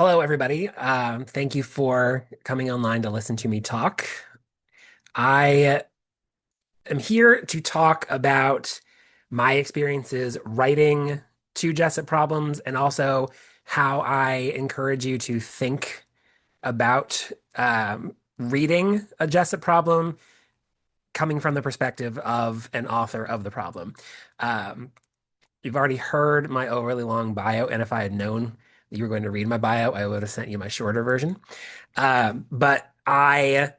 Hello, everybody. Thank you for coming online to listen to me talk. I am here to talk about my experiences writing two Jessup problems and also how I encourage you to think about reading a Jessup problem coming from the perspective of an author of the problem. Um, you've already heard my overly long bio, and if I had known that you were going to read my bio, I would have sent you my shorter version. But I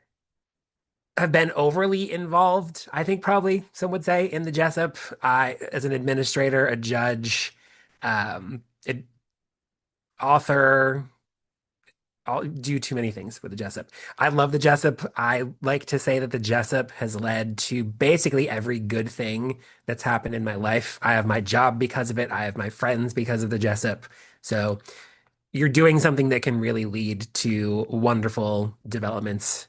have been overly involved, I think probably some would say, in the Jessup. As an administrator, a judge, an author, I'll do too many things with the Jessup. I love the Jessup. I like to say that the Jessup has led to basically every good thing that's happened in my life. I have my job because of it. I have my friends because of the Jessup. So you're doing something that can really lead to wonderful developments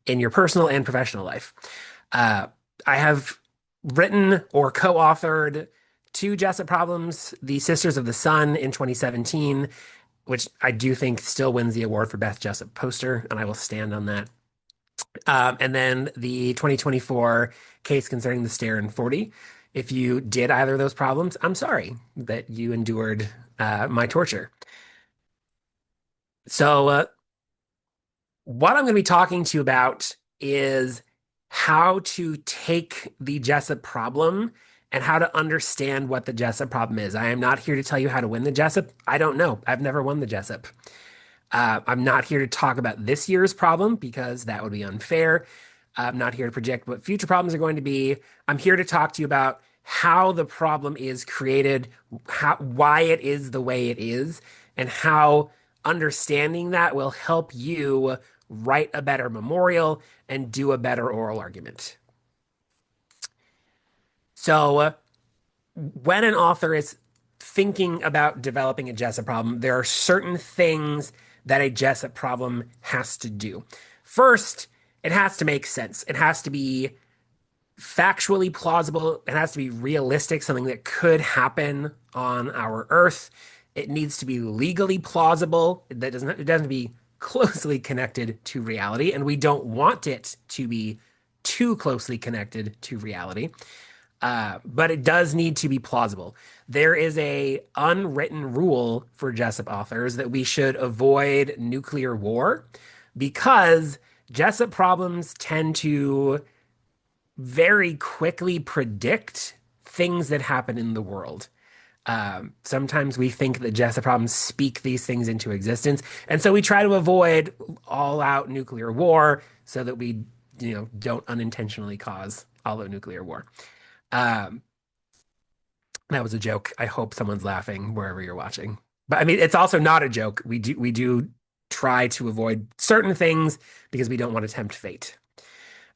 in your personal and professional life. Uh, I have written or co-authored two Jessup problems, The Sisters of the Sun in 2017, which I do think still wins the award for Best Jessup Poster, and I will stand on that. And then the 2024 case concerning the Stare in 40. If you did either of those problems, I'm sorry that you endured my torture. So, what I'm going to be talking to you about is how to take the Jessup problem and how to understand what the Jessup problem is. I am not here to tell you how to win the Jessup. I don't know. I've never won the Jessup. I'm not here to talk about this year's problem because that would be unfair. I'm not here to project what future problems are going to be. I'm here to talk to you about how the problem is created, why it is the way it is, and how understanding that will help you write a better memorial and do a better oral argument. So, when an author is thinking about developing a Jessup problem, there are certain things that a Jessup problem has to do. First, it has to make sense. It has to be factually plausible. It has to be realistic, something that could happen on our Earth. It needs to be legally plausible. It doesn't be closely connected to reality, and we don't want it to be too closely connected to reality. But it does need to be plausible. There is a unwritten rule for Jessup authors that we should avoid nuclear war because Jessup problems tend to very quickly predict things that happen in the world. Sometimes we think that Jessup problems speak these things into existence, and so we try to avoid all-out nuclear war so that we, don't unintentionally cause all-out nuclear war. Um, that was a joke. I hope someone's laughing wherever you're watching. But I mean, it's also not a joke. We do try to avoid certain things because we don't want to tempt fate.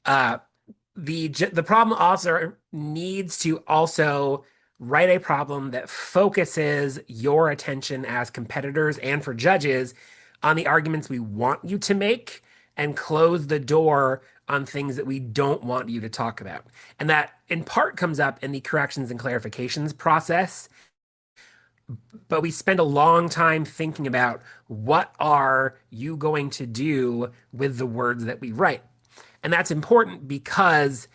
Uh, the problem author needs to also write a problem that focuses your attention as competitors and for judges on the arguments we want you to make and close the door on things that we don't want you to talk about. And that in part comes up in the corrections and clarifications process, but we spend a long time thinking about what are you going to do with the words that we write. And that's important because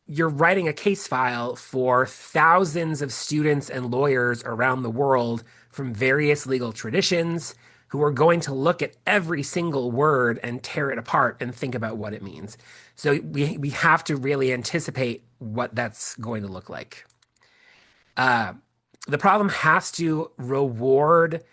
you're writing a case file for thousands of students and lawyers around the world from various legal traditions who are going to look at every single word and tear it apart and think about what it means. So we have to really anticipate what that's going to look like. Uh, the problem has to reward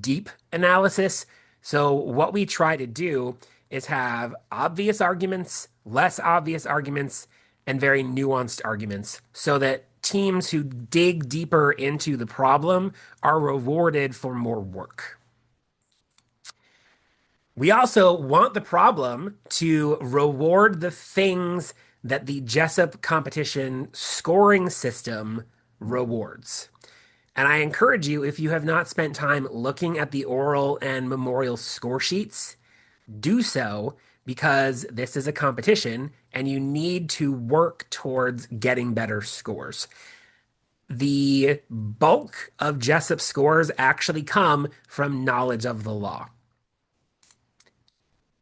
deep analysis. So what we try to do is have obvious arguments, less obvious arguments, and very nuanced arguments so that teams who dig deeper into the problem are rewarded for more work. We also want the problem to reward the things that the Jessup competition scoring system rewards. And I encourage you, if you have not spent time looking at the oral and memorial score sheets, do so because this is a competition and you need to work towards getting better scores. the bulk of Jessup scores actually come from knowledge of the law.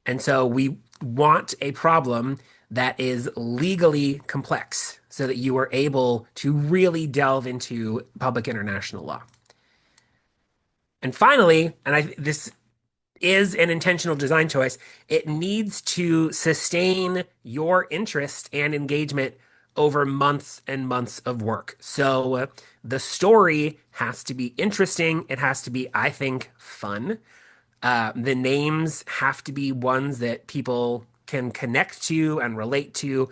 And so we want a problem that is legally complex so that you are able to really delve into public international law. And finally, this is an intentional design choice, it needs to sustain your interest and engagement over months and months of work. So the story has to be interesting. It has to be, I think, fun. The names have to be ones that people can connect to and relate to.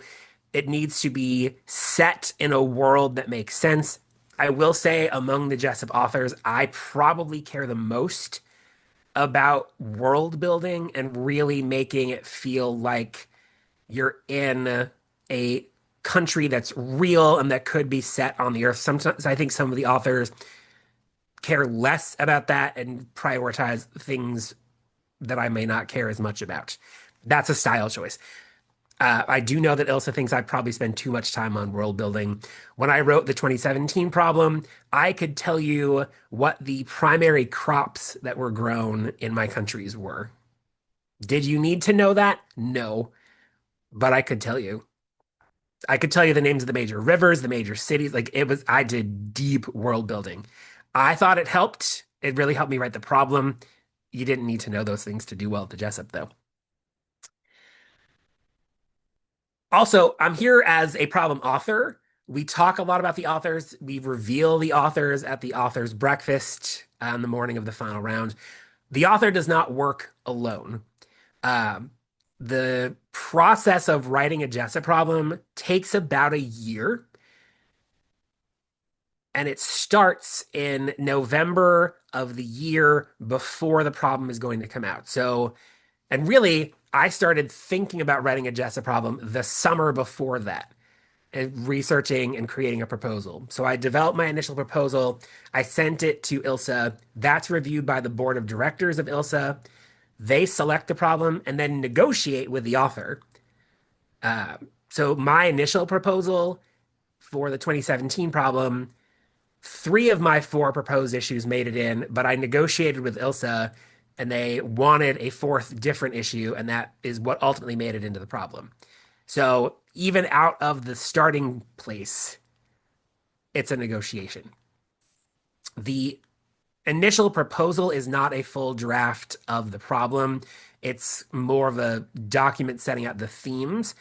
It needs to be set in a world that makes sense. I will say, among the Jessup authors, I probably care the most about world building and really making it feel like you're in a country that's real and that could be set on the earth. Sometimes I think some of the authors care less about that and prioritize things that I may not care as much about. That's a style choice. I do know that Ilsa thinks I probably spend too much time on world building. When I wrote the 2017 problem, I could tell you what the primary crops that were grown in my countries were. Did you need to know that? No, but I could tell you. I could tell you the names of the major rivers, the major cities. I did deep world building. I thought it helped. It really helped me write the problem. You didn't need to know those things to do well at the Jessup, though. Also, I'm here as a problem author. We talk a lot about the authors. We reveal the authors at the author's breakfast on the morning of the final round. The author does not work alone. Um, the process of writing a Jessup problem takes about a year, and it starts in November of the year before the problem is going to come out. So, and really, I started thinking about writing a Jessup problem the summer before that, and researching and creating a proposal. So I developed my initial proposal. I sent it to ILSA. That's reviewed by the board of directors of ILSA. They select the problem and then negotiate with the author. Uh, so my initial proposal for the 2017 problem, three of my four proposed issues made it in, but I negotiated with ILSA and they wanted a fourth different issue, and that is what ultimately made it into the problem. So even out of the starting place, it's a negotiation. The initial proposal is not a full draft of the problem. It's more of a document setting out the themes.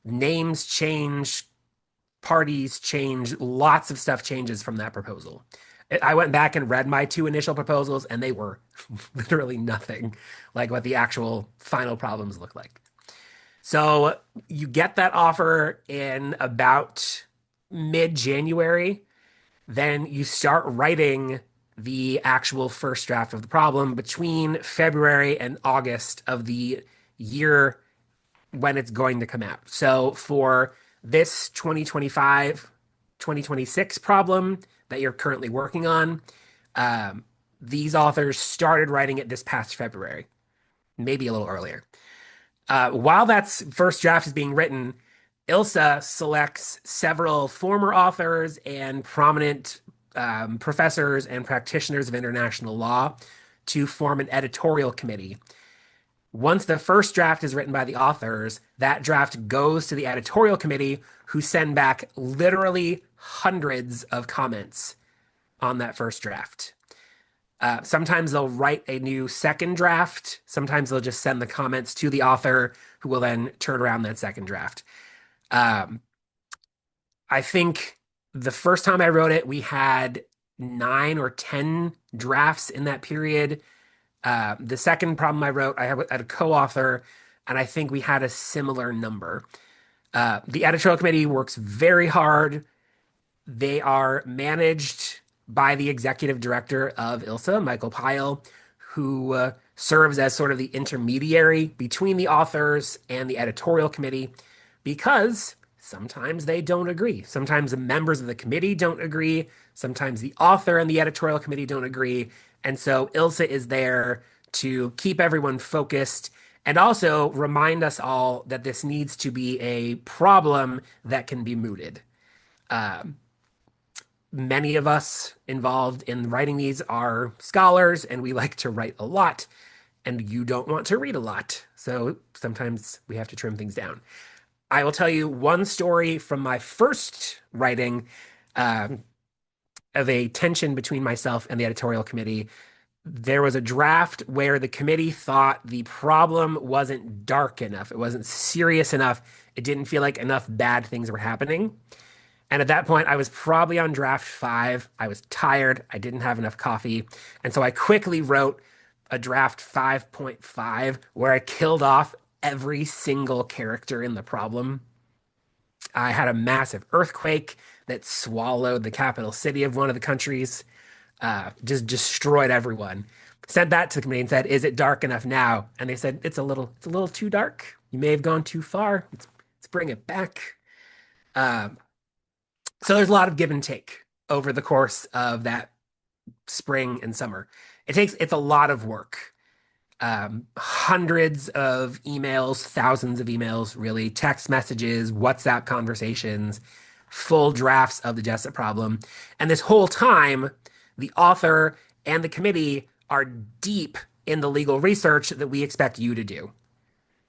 Names change, parties change, lots of stuff changes from that proposal. I went back and read my two initial proposals, and they were literally nothing like what the actual final problems look like. So you get that offer in about mid-January. Then you start writing the actual first draft of the problem between February and August of the year when it's going to come out. So for this 2025, 2026 problem that you're currently working on, these authors started writing it this past February, maybe a little earlier. While that first draft is being written, ILSA selects several former authors and prominent professors and practitioners of international law to form an editorial committee. Once the first draft is written by the authors, that draft goes to the editorial committee, who send back literally hundreds of comments on that first draft. Sometimes they'll write a new second draft. Sometimes they'll just send the comments to the author, who will then turn around that second draft. Um, I think the first time I wrote it, we had 9 or 10 drafts in that period. The second problem I wrote, I had a co-author, and I think we had a similar number. The editorial committee works very hard. They are managed by the executive director of ILSA, Michael Pyle, who serves as sort of the intermediary between the authors and the editorial committee, because sometimes they don't agree. Sometimes the members of the committee don't agree. Sometimes the author and the editorial committee don't agree. And so ILSA is there to keep everyone focused and also remind us all that this needs to be a problem that can be mooted. Um, Many of us involved in writing these are scholars, and we like to write a lot, and you don't want to read a lot. So sometimes we have to trim things down. I will tell you one story from my first writing um, of a tension between myself and the editorial committee. There was a draft where the committee thought the problem wasn't dark enough, it wasn't serious enough, it didn't feel like enough bad things were happening. And at that point, I was probably on draft five. I was tired. I didn't have enough coffee. And so I quickly wrote a draft 5.5 where I killed off every single character in the problem. I had a massive earthquake that swallowed the capital city of one of the countries, just destroyed everyone. Sent that to the committee and said, "Is it dark enough now?" And they said, it's a little too dark. You may have gone too far. Let's bring it back." Um, so there's a lot of give and take over the course of that spring and summer. It's a lot of work. Hundreds of emails, thousands of emails, really, text messages, WhatsApp conversations, full drafts of the Jessup problem. And this whole time, the author and the committee are deep in the legal research that we expect you to do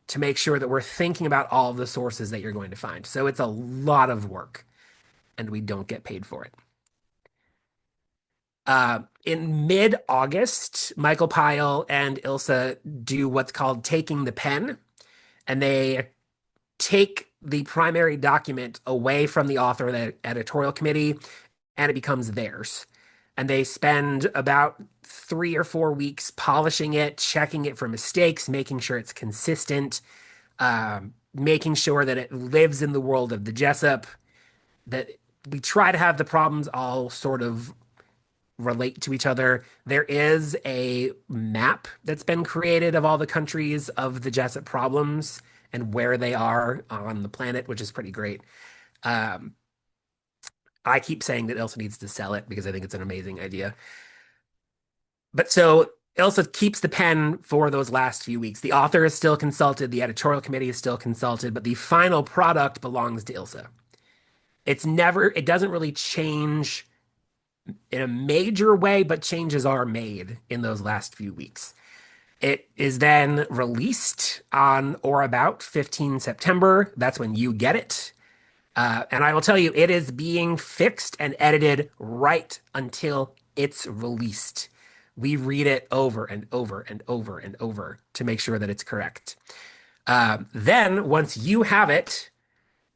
to make sure that we're thinking about all of the sources that you're going to find. So it's a lot of work, and we don't get paid for it. In mid-August, Michael Pyle and Ilsa do what's called taking the pen, and they take the primary document away from the author and the editorial committee, and it becomes theirs. And they spend about 3 or 4 weeks polishing it, checking it for mistakes, making sure it's consistent, making sure that it lives in the world of the Jessup, that we try to have the problems all sort of relate to each other. There is a map that's been created of all the countries of the Jessup problems and where they are on the planet, which is pretty great. Um, I keep saying that Ilsa needs to sell it because I think it's an amazing idea. But so Ilsa keeps the pen for those last few weeks. The author is still consulted, the editorial committee is still consulted, but the final product belongs to Ilsa. It doesn't really change in a major way, but changes are made in those last few weeks. It is then released on or about 15 September. That's when you get it. And I will tell you, it is being fixed and edited right until it's released. We read it over and over and over and over to make sure that it's correct. Then, once you have it,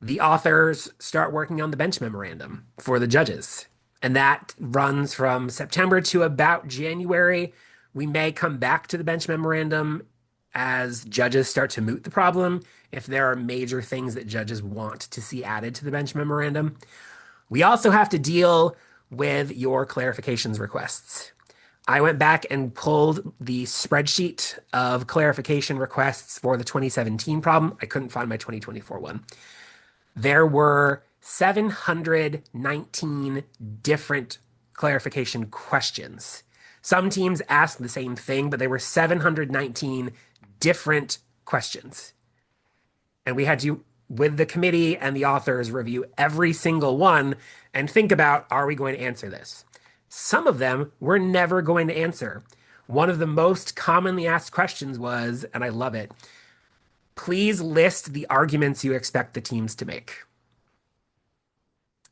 the authors start working on the bench memorandum for the judges. And that runs from September to about January. We may come back to the bench memorandum as judges start to moot the problem if there are major things that judges want to see added to the bench memorandum. We also have to deal with your clarifications requests. I went back and pulled the spreadsheet of clarification requests for the 2017 problem. I couldn't find my 2024 one. There were 719 different clarification questions. Some teams asked the same thing, but there were 719 different questions. And we had to, with the committee and the authors, review every single one and think about, are we going to answer this? Some of them we're never going to answer. One of the most commonly asked questions was, and I love it, please list the arguments you expect the teams to make.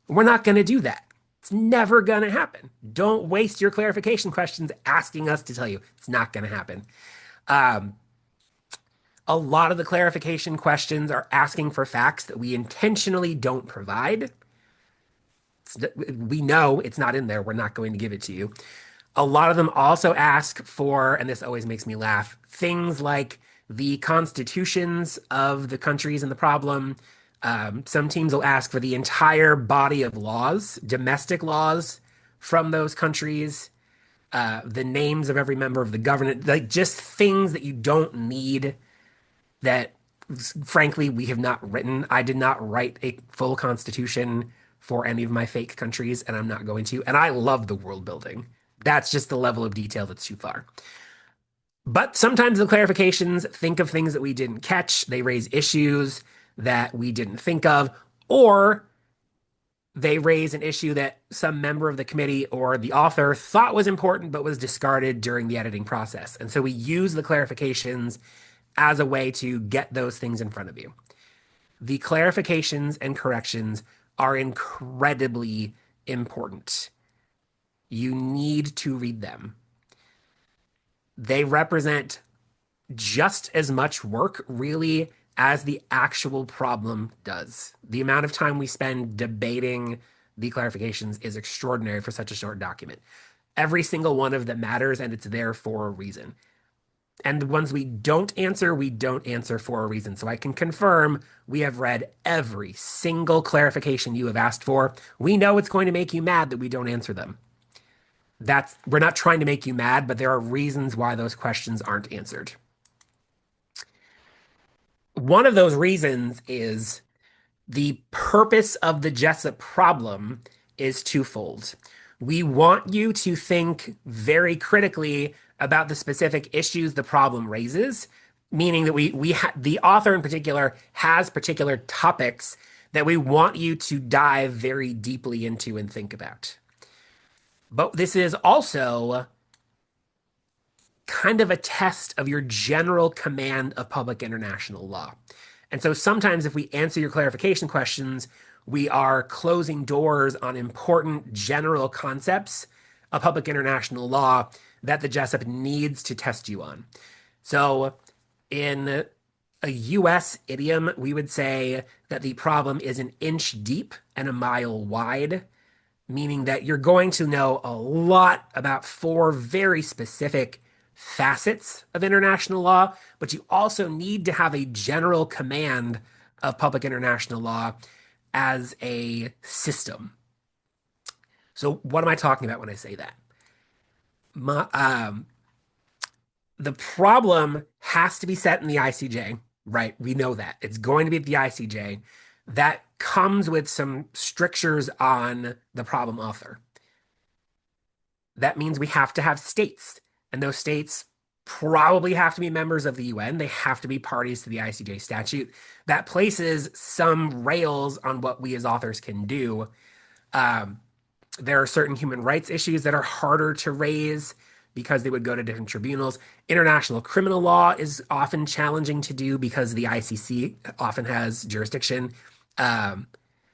We're not going to do that. It's never going to happen. Don't waste your clarification questions asking us to tell you. It's not going to happen. A lot of the clarification questions are asking for facts that we intentionally don't provide. We know it's not in there. We're not going to give it to you. A lot of them also ask for, and this always makes me laugh, things like the constitutions of the countries in the problem. Some teams will ask for the entire body of laws, domestic laws from those countries, the names of every member of the government, like just things that you don't need that, frankly, we have not written. I did not write a full constitution for any of my fake countries, and I'm not going to. And I love the world building. That's just the level of detail that's too far. But sometimes the clarifications think of things that we didn't catch. They raise issues that we didn't think of, or They raise an issue that some member of the committee or the author thought was important but was discarded during the editing process. And so we use the clarifications as a way to get those things in front of you. The clarifications and corrections are incredibly important. You need to read them. They represent just as much work, really, as the actual problem does. The amount of time we spend debating the clarifications is extraordinary for such a short document. Every single one of them matters, and it's there for a reason. And the ones we don't answer for a reason. So I can confirm we have read every single clarification you have asked for. We know it's going to make you mad that we don't answer them. We're not trying to make you mad, but there are reasons why those questions aren't answered. One of those reasons is the purpose of the Jessup problem is twofold. We want you to think very critically about the specific issues the problem raises, meaning that the author in particular has particular topics that we want you to dive very deeply into and think about. But this is also kind of a test of your general command of public international law. And so sometimes if we answer your clarification questions, we are closing doors on important general concepts of public international law that the Jessup needs to test you on. So in a US idiom, we would say that the problem is an inch deep and a mile wide, meaning that you're going to know a lot about four very specific facets of international law, but you also need to have a general command of public international law as a system. So what am I talking about when I say that? The problem has to be set in the ICJ, right? We know that. It's going to be at the ICJ. That comes with some strictures on the problem author. That means we have to have states, and those states probably have to be members of the UN. They have to be parties to the ICJ statute. That places some rails on what we as authors can do. There are certain human rights issues that are harder to raise because they would go to different tribunals. International criminal law is often challenging to do because the ICC often has jurisdiction.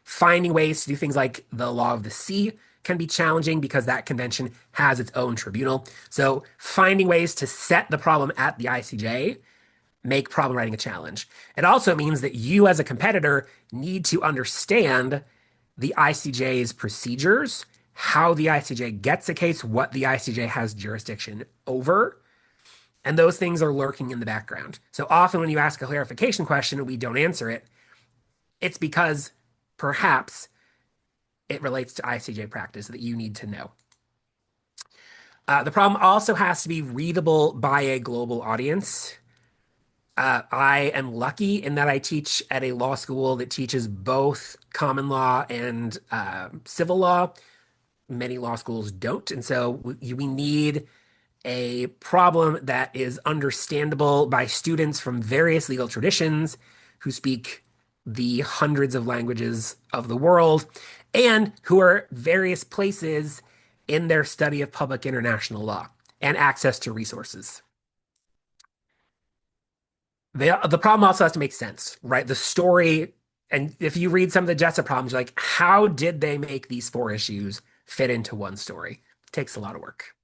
Finding ways to do things like the law of the sea can be challenging because that convention has its own tribunal. So finding ways to set the problem at the ICJ make problem writing a challenge. It also means that you as a competitor need to understand the ICJ's procedures, how the ICJ gets a case, what the ICJ has jurisdiction over. And those things are lurking in the background. So often when you ask a clarification question and we don't answer it, it's because perhaps it relates to ICJ practice that you need to know. The problem also has to be readable by a global audience. I am lucky in that I teach at a law school that teaches both common law and civil law. Many law schools don't. And so we need a problem that is understandable by students from various legal traditions who speak the hundreds of languages of the world and who are various places in their study of public international law and access to resources. The problem also has to make sense, right? The story, and if you read some of the Jessup problems, you're like, how did they make these four issues fit into one story? It takes a lot of work.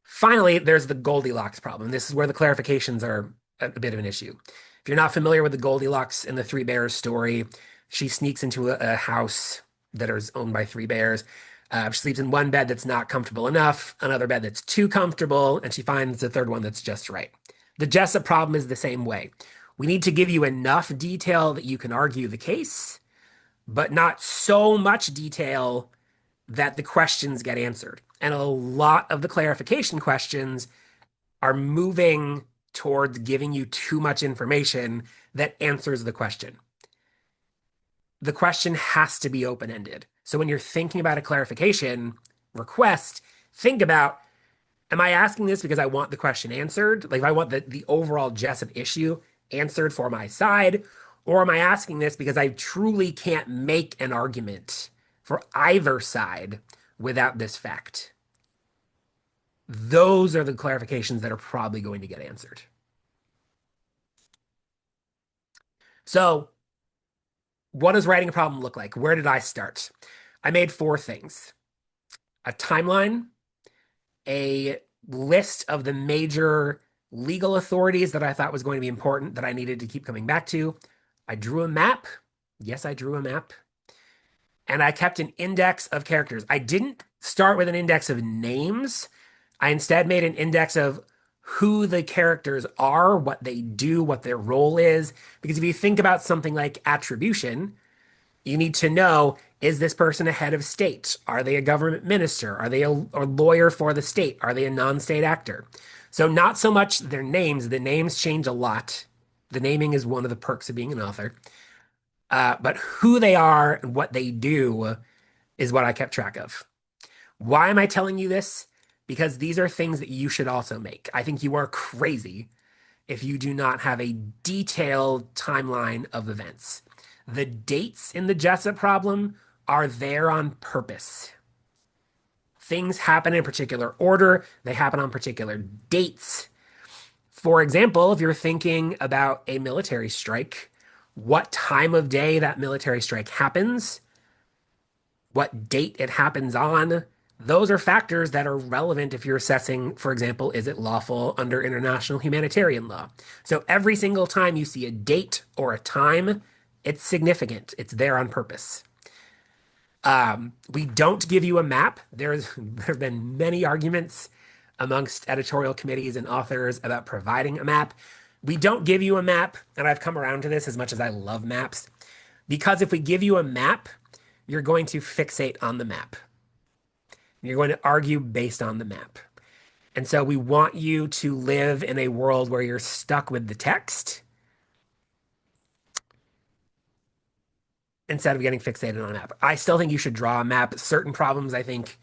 Finally, there's the Goldilocks problem. This is where the clarifications are a bit of an issue. If you're not familiar with the Goldilocks in the Three Bears story, she sneaks into a house that is owned by three bears. She sleeps in one bed that's not comfortable enough, another bed that's too comfortable, and she finds the third one that's just right. The Jessup problem is the same way. We need to give you enough detail that you can argue the case, but not so much detail that the questions get answered. And a lot of the clarification questions are moving towards giving you too much information that answers the question. The question has to be open-ended. So when you're thinking about a clarification request, think about, am I asking this because I want the question answered? Like if I want the overall Jessup issue answered for my side, Or am I asking this because I truly can't make an argument for either side without this fact? Those are the clarifications that are probably going to get answered. So, what does writing a problem look like? Where did I start? I made four things: a timeline, a list of the major legal authorities that I thought was going to be important that I needed to keep coming back to. I drew a map. Yes, I drew a map. And I kept an index of characters. I didn't start with an index of names. I instead made an index of who the characters are, what they do, what their role is. Because if you think about something like attribution, you need to know, is this person a head of state? Are they a government minister? Are they a lawyer for the state? Are they a non-state actor? So not so much their names. The names change a lot. The naming is one of the perks of being an author. But who they are and what they do is what I kept track of. Why am I telling you this? Because these are things that you should also make. I think you are crazy if you do not have a detailed timeline of events. The dates in the Jessup problem are there on purpose. Things happen in a particular order, they happen on particular dates. For example, if you're thinking about a military strike, what time of day that military strike happens, what date it happens on, those are factors that are relevant if you're assessing, for example, is it lawful under international humanitarian law? So every single time you see a date or a time, it's significant. It's there on purpose. We don't give you a map. There have been many arguments amongst editorial committees and authors about providing a map. We don't give you a map, and I've come around to this as much as I love maps, because if we give you a map, you're going to fixate on the map. You're going to argue based on the map. And so we want you to live in a world where you're stuck with the text instead of getting fixated on a map. I still think you should draw a map. Certain problems, I think,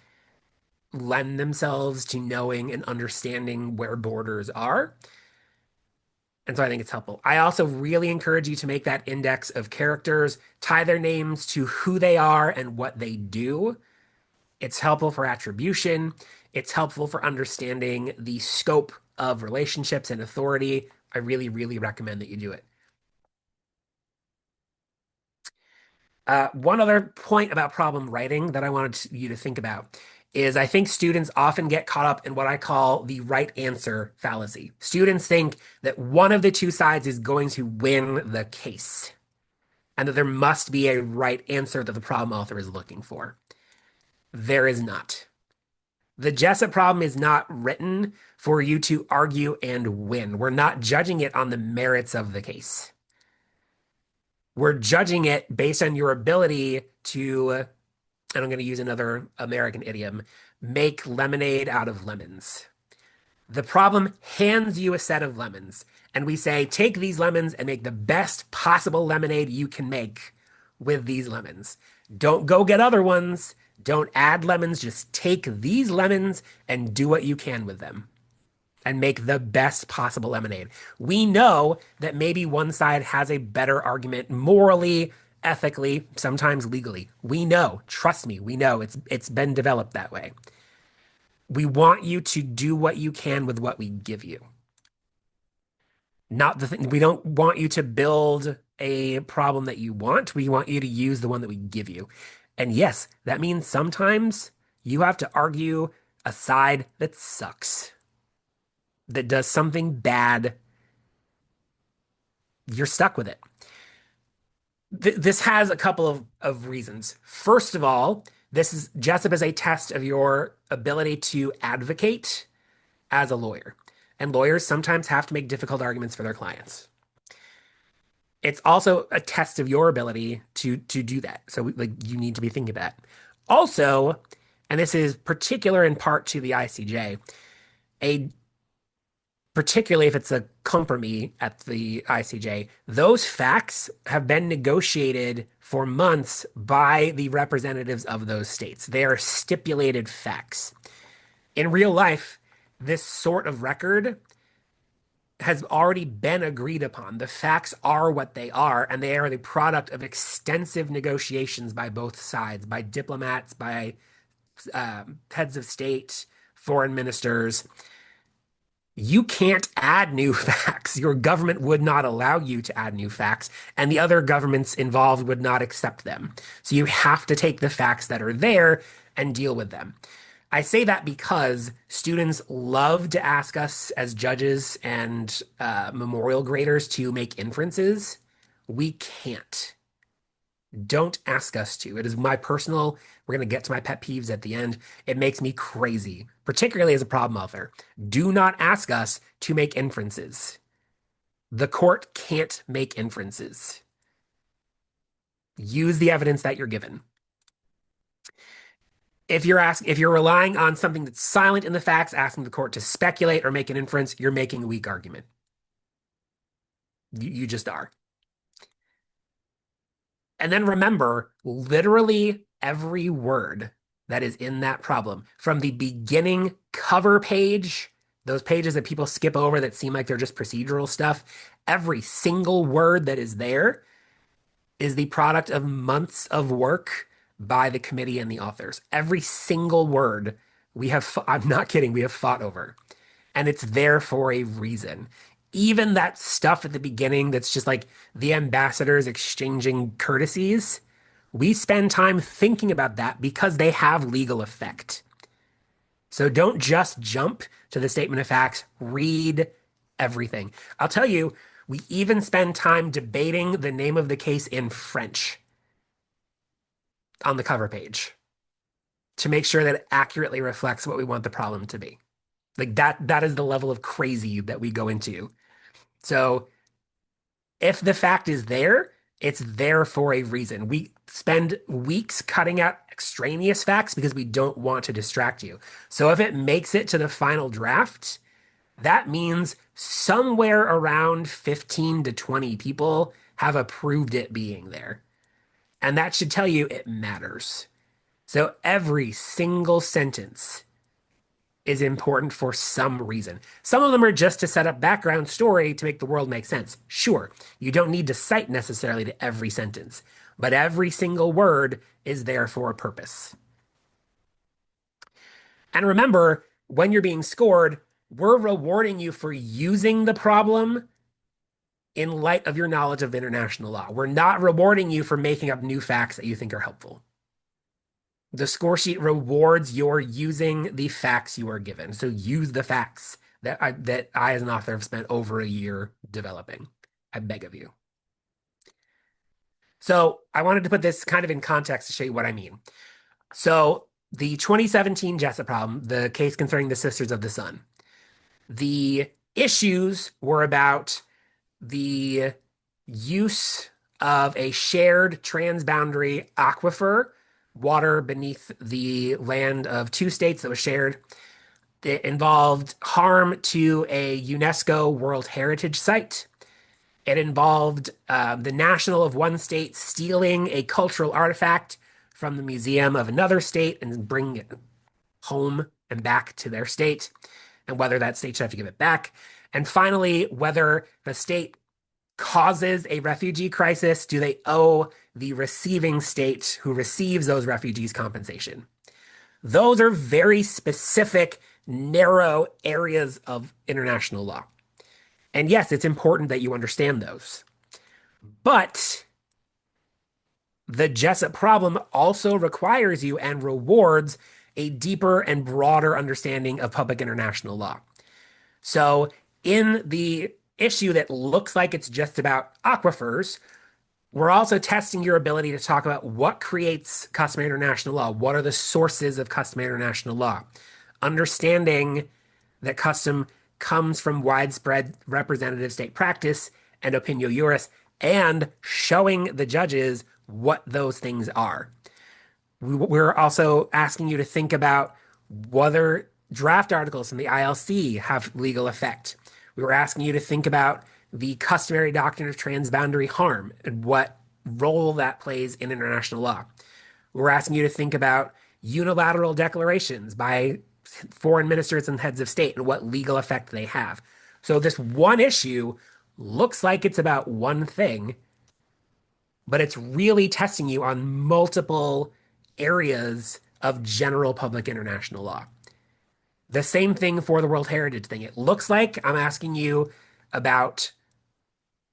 lend themselves to knowing and understanding where borders are. And so I think it's helpful. I also really encourage you to make that index of characters, tie their names to who they are and what they do. It's helpful for attribution. It's helpful for understanding the scope of relationships and authority. I really, really recommend that you do it. One other point about problem writing that I wanted you to think about is I think students often get caught up in what I call the right answer fallacy. Students think that one of the two sides is going to win the case and that there must be a right answer that the problem author is looking for. There is not. The Jessup problem is not written for you to argue and win. We're not judging it on the merits of the case. We're judging it based on your ability to, and I'm going to use another American idiom, make lemonade out of lemons. The problem hands you a set of lemons, and we say, take these lemons and make the best possible lemonade you can make with these lemons. Don't go get other ones. Don't add lemons. Just take these lemons and do what you can with them and make the best possible lemonade. We know that maybe one side has a better argument morally, ethically, sometimes legally. We know, trust me, we know it's been developed that way. We want you to do what you can with what we give you. Not the thing, we don't want you to build a problem that you want. We want you to use the one that we give you. And yes, that means sometimes you have to argue a side that sucks, that does something bad. You're stuck with it. This has a couple of reasons. First of all, Jessup is a test of your ability to advocate as a lawyer. And lawyers sometimes have to make difficult arguments for their clients. It's also a test of your ability to do that. So like you need to be thinking of that. Also, and this is particular in part to the ICJ, particularly if it's a compromise at the ICJ, those facts have been negotiated for months by the representatives of those states. They are stipulated facts. In real life, this sort of record has already been agreed upon. The facts are what they are, and they are the product of extensive negotiations by both sides, by diplomats, by heads of state, foreign ministers. You can't add new facts. Your government would not allow you to add new facts, and the other governments involved would not accept them. So you have to take the facts that are there and deal with them. I say that because students love to ask us as judges and memorial graders to make inferences. We can't. Don't ask us to. It is my personal, we're going to get to my pet peeves at the end. It makes me crazy, particularly as a problem author. Do not ask us to make inferences. The court can't make inferences. Use the evidence that you're given. If you're relying on something that's silent in the facts, asking the court to speculate or make an inference, you're making a weak argument. You just are. And then remember, literally every word that is in that problem, from the beginning cover page, those pages that people skip over that seem like they're just procedural stuff, every single word that is there is the product of months of work by the committee and the authors. Every single word I'm not kidding, we have fought over. And it's there for a reason. Even that stuff at the beginning that's just like the ambassadors exchanging courtesies, we spend time thinking about that because they have legal effect. So don't just jump to the statement of facts, read everything. I'll tell you, we even spend time debating the name of the case in French on the cover page to make sure that it accurately reflects what we want the problem to be. Like that is the level of crazy that we go into. So if the fact is there, it's there for a reason. We spend weeks cutting out extraneous facts because we don't want to distract you. So if it makes it to the final draft, that means somewhere around 15 to 20 people have approved it being there. And that should tell you it matters. So every single sentence is important for some reason. Some of them are just to set up background story to make the world make sense. Sure, you don't need to cite necessarily to every sentence, but every single word is there for a purpose. And remember, when you're being scored, we're rewarding you for using the problem in light of your knowledge of international law. We're not rewarding you for making up new facts that you think are helpful. The score sheet rewards your using the facts you are given. So use the facts that I as an author have spent over a year developing. I beg of you. So I wanted to put this kind of in context to show you what I mean. So the 2017 Jessup problem, the case concerning the Sisters of the Sun, the issues were about the use of a shared transboundary aquifer, water beneath the land of two states that was shared. It involved harm to a UNESCO World Heritage Site. It involved the national of one state stealing a cultural artifact from the museum of another state and bringing it home and back to their state, and whether that state should have to give it back. And finally, whether the state causes a refugee crisis, do they owe the receiving state who receives those refugees compensation? Those are very specific, narrow areas of international law. And yes, it's important that you understand those. But the Jessup problem also requires you and rewards a deeper and broader understanding of public international law. So in the issue that looks like it's just about aquifers, we're also testing your ability to talk about what creates customary international law. What are the sources of customary international law? Understanding that custom comes from widespread representative state practice and opinio juris, and showing the judges what those things are. We're also asking you to think about whether draft articles from the ILC have legal effect. We were asking you to think about the customary doctrine of transboundary harm and what role that plays in international law. We're asking you to think about unilateral declarations by foreign ministers and heads of state and what legal effect they have. So this one issue looks like it's about one thing, but it's really testing you on multiple areas of general public international law. The same thing for the World Heritage thing. It looks like I'm asking you about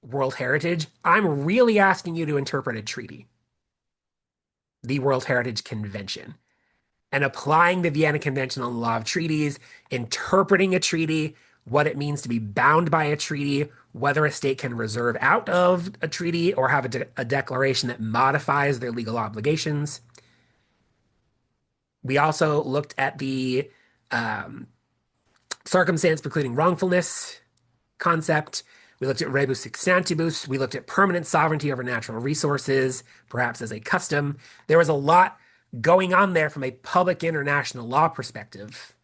World Heritage. I'm really asking you to interpret a treaty, the World Heritage Convention, and applying the Vienna Convention on the Law of Treaties, interpreting a treaty, what it means to be bound by a treaty, whether a state can reserve out of a treaty or have a declaration that modifies their legal obligations. We also looked at the um, circumstance precluding wrongfulness concept. We looked at rebus sic stantibus. We looked at permanent sovereignty over natural resources, perhaps as a custom. There was a lot going on there from a public international law perspective.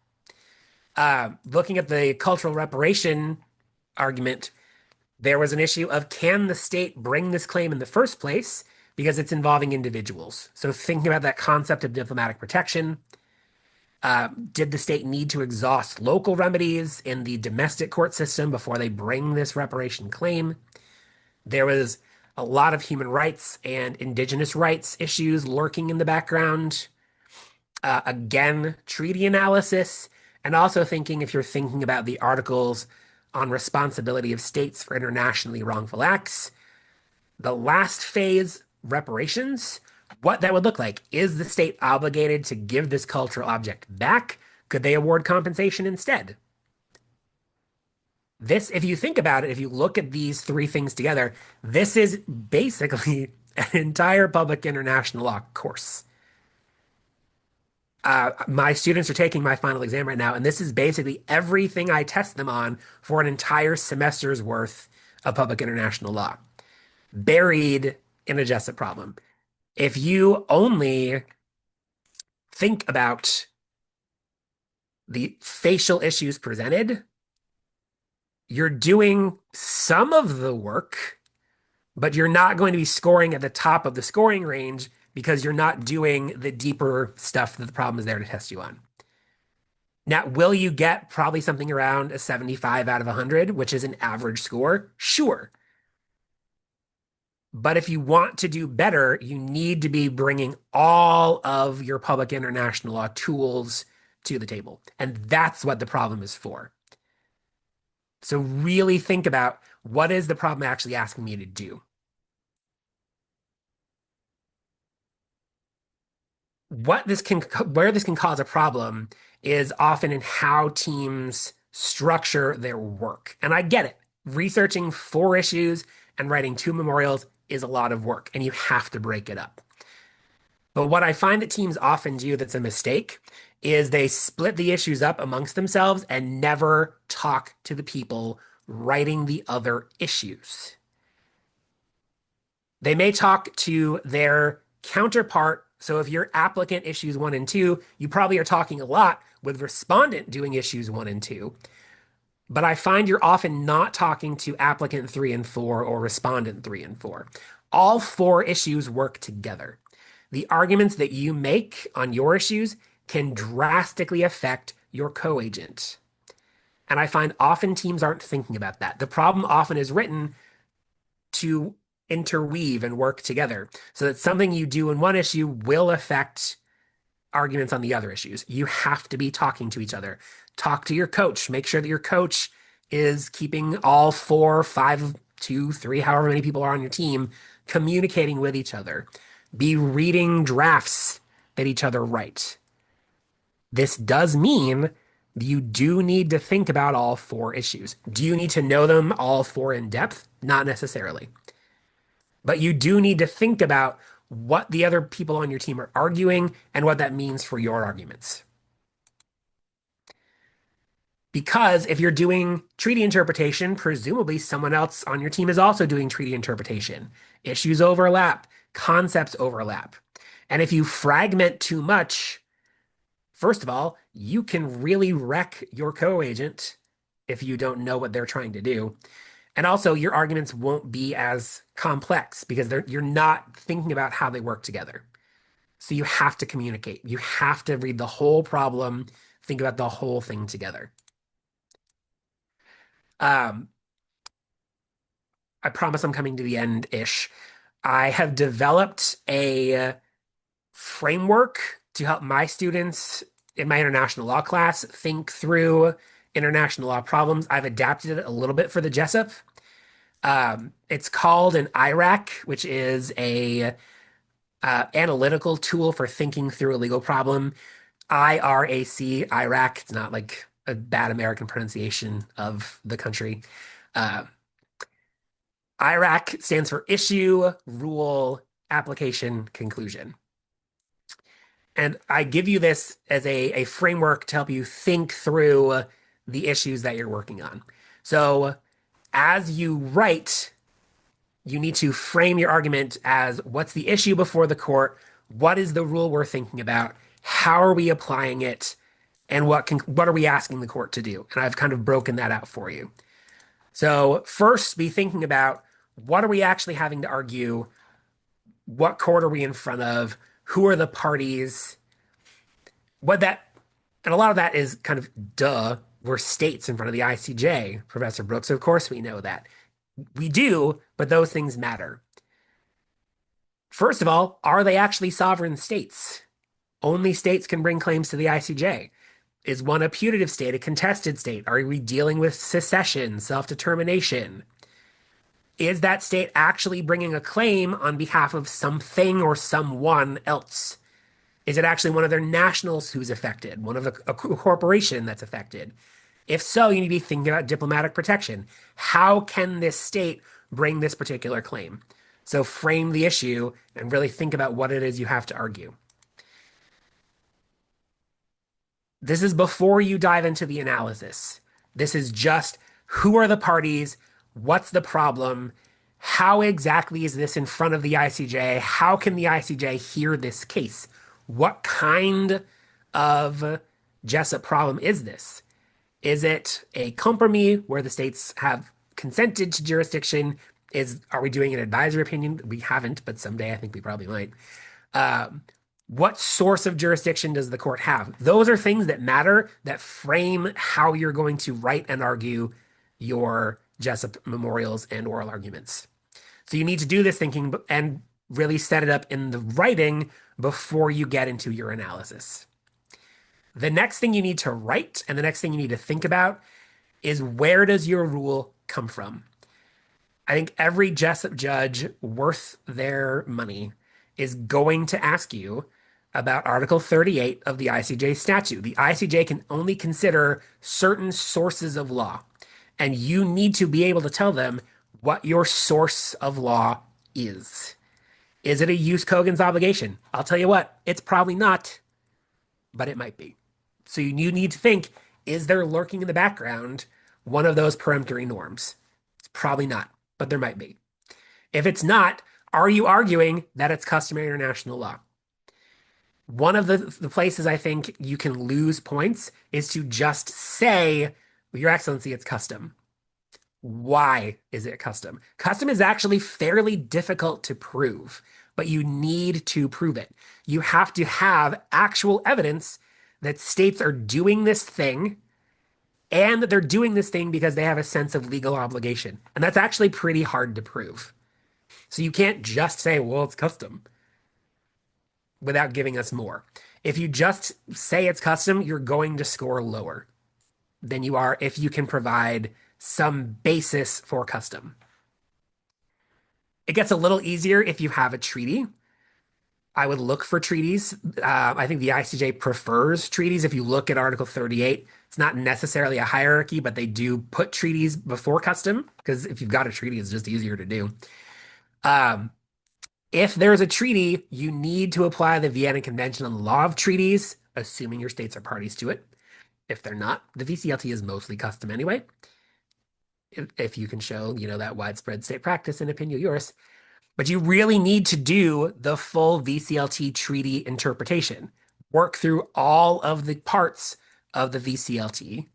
Looking at the cultural reparation argument, there was an issue of can the state bring this claim in the first place because it's involving individuals. So thinking about that concept of diplomatic protection, did the state need to exhaust local remedies in the domestic court system before they bring this reparation claim? There was a lot of human rights and indigenous rights issues lurking in the background. Again, treaty analysis, and also thinking if you're thinking about the articles on responsibility of states for internationally wrongful acts, the last phase, reparations, what that would look like. Is the state obligated to give this cultural object back? Could they award compensation instead? This, if you think about it, if you look at these three things together, this is basically an entire public international law course. My students are taking my final exam right now, and this is basically everything I test them on for an entire semester's worth of public international law, buried in a Jessup problem. If you only think about the facial issues presented, you're doing some of the work, but you're not going to be scoring at the top of the scoring range because you're not doing the deeper stuff that the problem is there to test you on. Now, will you get probably something around a 75 out of 100, which is an average score? Sure. But if you want to do better, you need to be bringing all of your public international law tools to the table. And that's what the problem is for. So really think about what is the problem actually asking me to do? Where this can cause a problem is often in how teams structure their work. And I get it. Researching 4 issues and writing 2 memorials is a lot of work, and you have to break it up. But what I find that teams often do that's a mistake is they split the issues up amongst themselves and never talk to the people writing the other issues. They may talk to their counterpart. So if your applicant issues 1 and 2, you probably are talking a lot with respondent doing issues 1 and 2. But I find you're often not talking to applicant 3 and 4 or respondent 3 and 4. All 4 issues work together. The arguments that you make on your issues can drastically affect your co-agent. And I find often teams aren't thinking about that. The problem often is written to interweave and work together so that something you do in one issue will affect arguments on the other issues. You have to be talking to each other. Talk to your coach. Make sure that your coach is keeping all 4, 5, 2, 3, however many people are on your team, communicating with each other. Be reading drafts that each other write. This does mean you do need to think about all 4 issues. Do you need to know them all 4 in depth? Not necessarily. But you do need to think about what the other people on your team are arguing and what that means for your arguments. Because if you're doing treaty interpretation, presumably someone else on your team is also doing treaty interpretation. Issues overlap, concepts overlap. And if you fragment too much, first of all, you can really wreck your co-agent if you don't know what they're trying to do. And also, your arguments won't be as complex because you're not thinking about how they work together. So you have to communicate. You have to read the whole problem, think about the whole thing together. Um, I promise I'm coming to the end-ish. I have developed a framework to help my students in my international law class think through international law problems. I've adapted it a little bit for the Jessup. It's called an IRAC, which is a analytical tool for thinking through a legal problem. IRAC, IRAC. It's not like a bad American pronunciation of the country. Uh, IRAC stands for issue, rule, application, conclusion. And I give you this as a framework to help you think through the issues that you're working on. So as you write, you need to frame your argument as what's the issue before the court? What is the rule we're thinking about? How are we applying it? And what are we asking the court to do? And I've kind of broken that out for you. So first, be thinking about what are we actually having to argue? What court are we in front of? Who are the parties? What that, and a lot of that is kind of duh. We're states in front of the ICJ, Professor Brooks. Of course, we know that. We do, but those things matter. First of all, are they actually sovereign states? Only states can bring claims to the ICJ. Is one a putative state, a contested state? Are we dealing with secession, self-determination? Is that state actually bringing a claim on behalf of something or someone else? Is it actually one of their nationals who's affected, a corporation that's affected? If so, you need to be thinking about diplomatic protection. How can this state bring this particular claim? So frame the issue and really think about what it is you have to argue. This is before you dive into the analysis. This is just who are the parties? What's the problem? How exactly is this in front of the ICJ? How can the ICJ hear this case? What kind of Jessup problem is this? Is it a compromise where the states have consented to jurisdiction? Are we doing an advisory opinion? We haven't, but someday I think we probably might. What source of jurisdiction does the court have? Those are things that matter, that frame how you're going to write and argue your Jessup memorials and oral arguments. So you need to do this thinking and really set it up in the writing before you get into your analysis. The next thing you need to write and the next thing you need to think about is where does your rule come from? I think every Jessup judge worth their money is going to ask you about Article 38 of the ICJ statute. The ICJ can only consider certain sources of law, and you need to be able to tell them what your source of law is. Is it a jus cogens obligation? I'll tell you what, it's probably not, but it might be. So you need to think, is there lurking in the background one of those peremptory norms? It's probably not, but there might be. If it's not, are you arguing that it's customary international law? One of the places I think you can lose points is to just say, well, Your Excellency, it's custom. Why is it custom? Custom is actually fairly difficult to prove, but you need to prove it. You have to have actual evidence that states are doing this thing and that they're doing this thing because they have a sense of legal obligation. And that's actually pretty hard to prove. So you can't just say, well, it's custom without giving us more. If you just say it's custom, you're going to score lower than you are if you can provide some basis for custom. It gets a little easier if you have a treaty. I would look for treaties. I think the ICJ prefers treaties. If you look at Article 38, it's not necessarily a hierarchy, but they do put treaties before custom because if you've got a treaty, it's just easier to do. If there's a treaty, you need to apply the Vienna Convention on the Law of Treaties, assuming your states are parties to it. If they're not, the VCLT is mostly custom anyway. If you can show, that widespread state practice in opinio juris. But you really need to do the full VCLT treaty interpretation. Work through all of the parts of the VCLT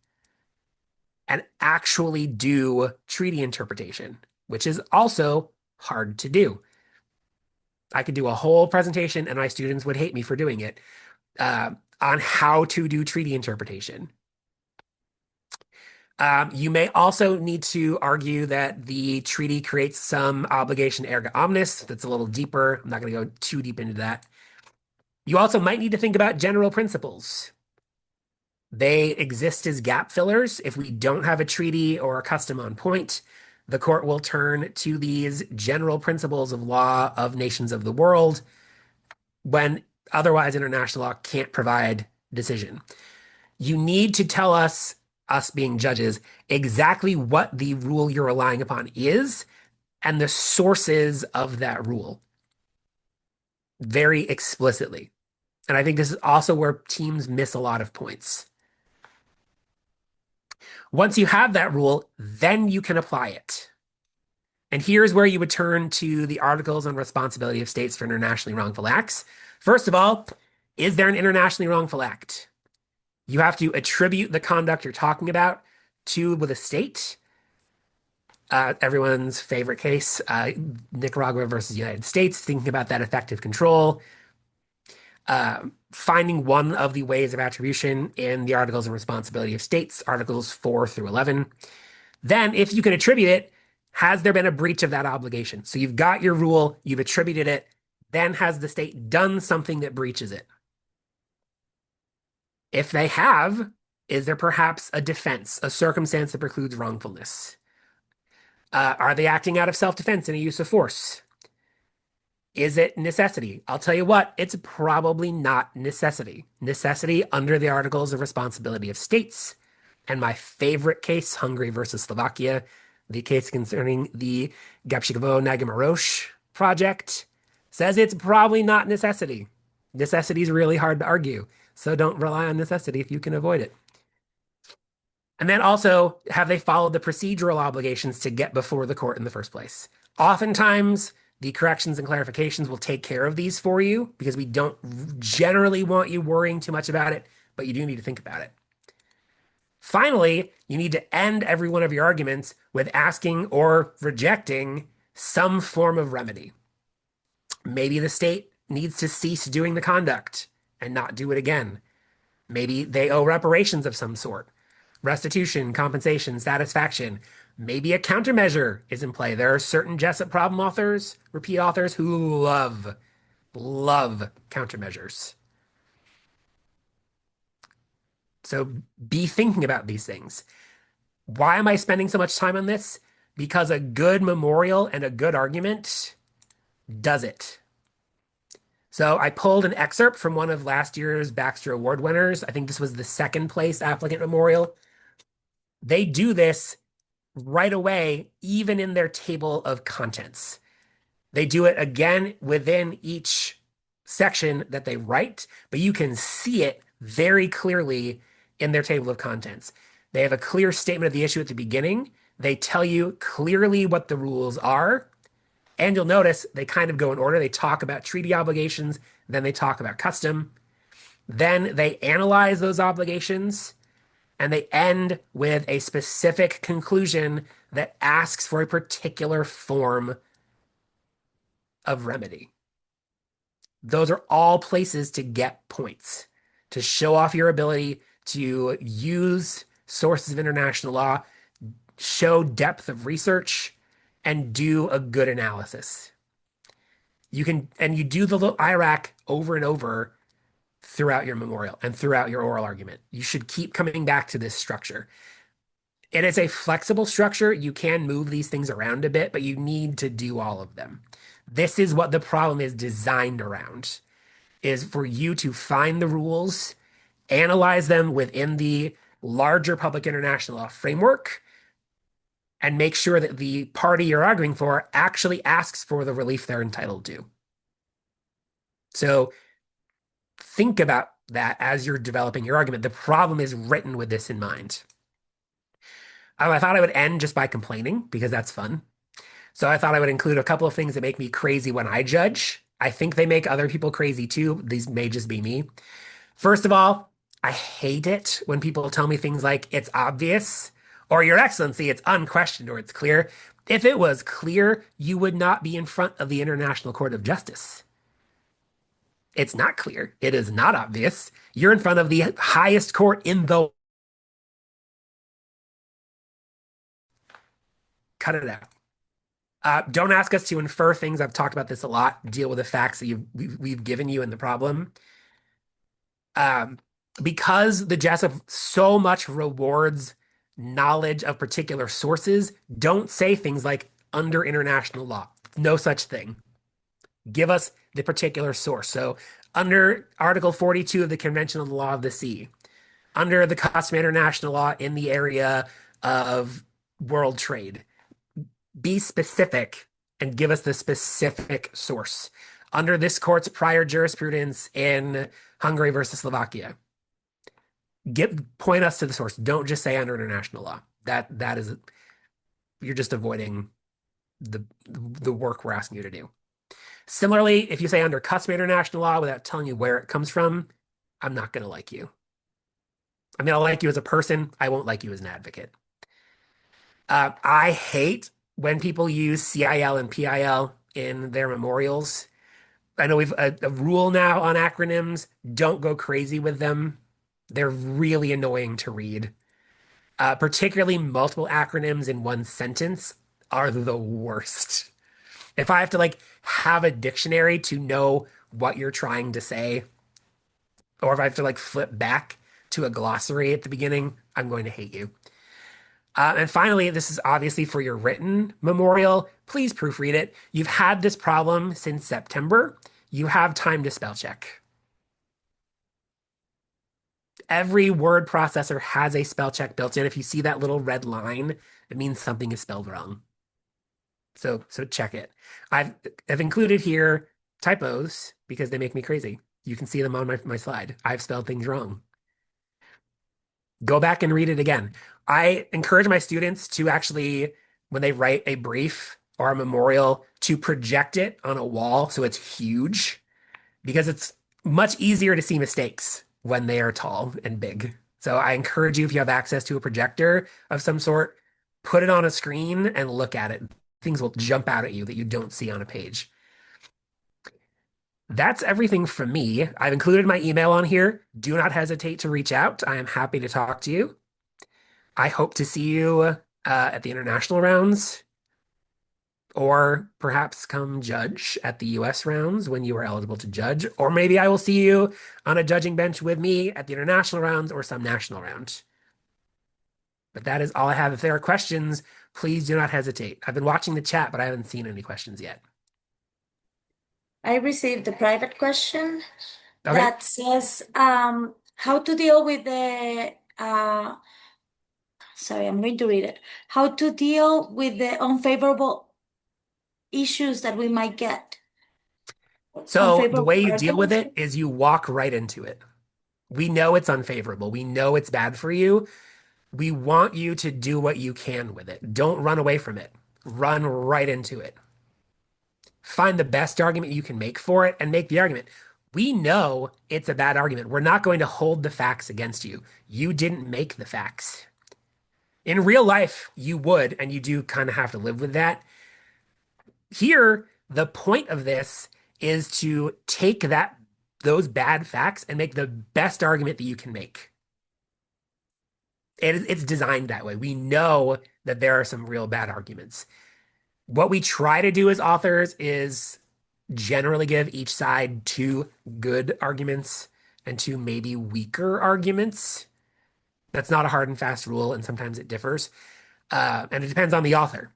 and actually do treaty interpretation, which is also hard to do. I could do a whole presentation, and my students would hate me for doing it, on how to do treaty interpretation. You may also need to argue that the treaty creates some obligation erga omnes. That's a little deeper. I'm not going to go too deep into that. You also might need to think about general principles. They exist as gap fillers. If we don't have a treaty or a custom on point, the court will turn to these general principles of law of nations of the world when otherwise international law can't provide decision. You need to tell us being judges, exactly what the rule you're relying upon is and the sources of that rule very explicitly. And I think this is also where teams miss a lot of points. Once you have that rule, then you can apply it. And here's where you would turn to the Articles on Responsibility of States for Internationally Wrongful Acts. First of all, is there an internationally wrongful act? You have to attribute the conduct you're talking about to the state. Everyone's favorite case, Nicaragua versus United States, thinking about that effective control, finding one of the ways of attribution in the Articles of Responsibility of States, Articles 4 through 11. Then, if you can attribute it, has there been a breach of that obligation? So you've got your rule, you've attributed it, then has the state done something that breaches it? If they have, is there perhaps a defense, a circumstance that precludes wrongfulness? Are they acting out of self-defense in a use of force? Is it necessity? I'll tell you what, it's probably not necessity. Necessity under the Articles of Responsibility of States. And my favorite case, Hungary versus Slovakia, the case concerning the Gabčíkovo-Nagymaros project, says it's probably not necessity. Necessity is really hard to argue, so don't rely on necessity if you can avoid it. And then also, have they followed the procedural obligations to get before the court in the first place? Oftentimes, the corrections and clarifications will take care of these for you because we don't generally want you worrying too much about it, but you do need to think about it. Finally, you need to end every one of your arguments with asking or rejecting some form of remedy. Maybe the state needs to cease doing the conduct and not do it again. Maybe they owe reparations of some sort, restitution, compensation, satisfaction. Maybe a countermeasure is in play. There are certain Jessup problem authors, repeat authors, who love countermeasures. So be thinking about these things. Why am I spending so much time on this? Because a good memorial and a good argument does it. So I pulled an excerpt from one of last year's Baxter Award winners. I think this was the second place applicant memorial. They do this right away, even in their table of contents. They do it again within each section that they write, but you can see it very clearly in their table of contents. They have a clear statement of the issue at the beginning. They tell you clearly what the rules are. And you'll notice they kind of go in order. They talk about treaty obligations, then they talk about custom. Then they analyze those obligations, and they end with a specific conclusion that asks for a particular form of remedy. Those are all places to get points, to show off your ability to use sources of international law, show depth of research, and do a good analysis. You can, and you do the IRAC over and over throughout your memorial and throughout your oral argument. You should keep coming back to this structure. It is a flexible structure. You can move these things around a bit, but you need to do all of them. This is what the problem is designed around, is for you to find the rules, analyze them within the larger public international law framework, and make sure that the party you're arguing for actually asks for the relief they're entitled to. So think about that as you're developing your argument. The problem is written with this in mind. I thought I would end just by complaining because that's fun. So I thought I would include a couple of things that make me crazy when I judge. I think they make other people crazy too. These may just be me. First of all, I hate it when people tell me things like it's obvious or Your Excellency, it's unquestioned or it's clear. If it was clear, you would not be in front of the International Court of Justice. It's not clear. It is not obvious. You're in front of the highest court in the Cut it out. Don't ask us to infer things. I've talked about this a lot. Deal with the facts that we've given you in the problem. Um, because the Jessup so much rewards knowledge of particular sources, don't say things like under international law. No such thing. Give us the particular source. So, under Article 42 of the Convention on the Law of the Sea, under the customary international law in the area of world trade, be specific and give us the specific source. Under this court's prior jurisprudence in Hungary versus Slovakia, point us to the source. Don't just say under international law. That is you're just avoiding the work we're asking you to do. Similarly, if you say under customary international law without telling you where it comes from, I'm not going to like you. I mean, I'll like you as a person. I won't like you as an advocate. I hate when people use CIL and PIL in their memorials. I know we've a rule now on acronyms. Don't go crazy with them. They're really annoying to read. Particularly multiple acronyms in one sentence are the worst. If I have to like have a dictionary to know what you're trying to say, or if I have to like flip back to a glossary at the beginning, I'm going to hate you. And finally, this is obviously for your written memorial. Please proofread it. You've had this problem since September. You have time to spell check. Every word processor has a spell check built in. If you see that little red line, it means something is spelled wrong. So check it. I've included here typos because they make me crazy. You can see them on my slide. I've spelled things wrong. Go back and read it again. I encourage my students to actually, when they write a brief or a memorial, to project it on a wall so it's huge because it's much easier to see mistakes when they are tall and big. So I encourage you, if you have access to a projector of some sort, put it on a screen and look at it. Things will jump out at you that you don't see on a page. That's everything from me. I've included my email on here. Do not hesitate to reach out. I am happy to talk to you. I hope to see you at the international rounds, or perhaps come judge at the US rounds when you are eligible to judge. Or maybe I will see you on a judging bench with me at the international rounds or some national round. But that is all I have. If there are questions, please do not hesitate. I've been watching the chat, but I haven't seen any questions yet. I received a private question Okay. that says how to deal with the sorry, I'm going to read it. How to deal with the unfavorable issues that we might get. So the way Unfavorable you deal with arguments. it is you walk right into it. We know it's unfavorable. We know it's bad for you. We want you to do what you can with it. Don't run away from it. Run right into it. Find the best argument you can make for it and make the argument. We know it's a bad argument. We're not going to hold the facts against you. You didn't make the facts. In real life, you would, and you do kind of have to live with that. Here, the point of this is to take those bad facts and make the best argument that you can make. It's designed that way. We know that there are some real bad arguments. What we try to do as authors is generally give each side two good arguments and two maybe weaker arguments. That's not a hard and fast rule, and sometimes it differs. And it depends on the author.